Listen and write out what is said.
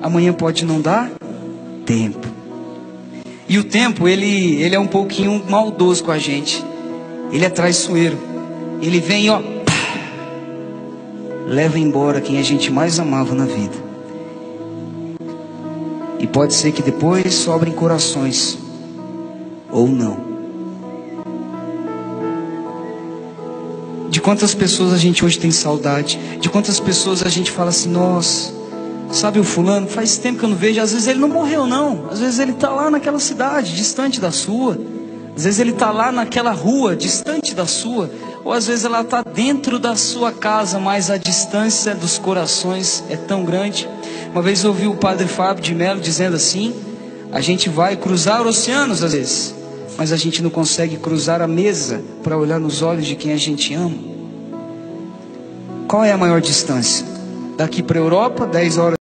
Amanhã pode não dar tempo. E o tempo, ele é um pouquinho maldoso com a gente. Ele é traiçoeiro. Ele vem, ó, leva embora quem a gente mais amava na vida. E pode ser que depois sobrem corações, ou não. De quantas pessoas a gente hoje tem saudade? De quantas pessoas a gente fala assim, nossa, sabe o fulano? Faz tempo que eu não vejo. Às vezes ele não morreu não. Às vezes ele está lá naquela cidade, distante da sua. Às vezes ele está lá naquela rua, distante da sua. Ou às vezes ela está dentro da sua casa, mas a distância dos corações é tão grande. Uma vez eu ouvi o padre Fábio de Mello dizendo assim: a gente vai cruzar oceanos às vezes, mas a gente não consegue cruzar a mesa para olhar nos olhos de quem a gente ama. Qual é a maior distância? Daqui para a Europa, 10 horas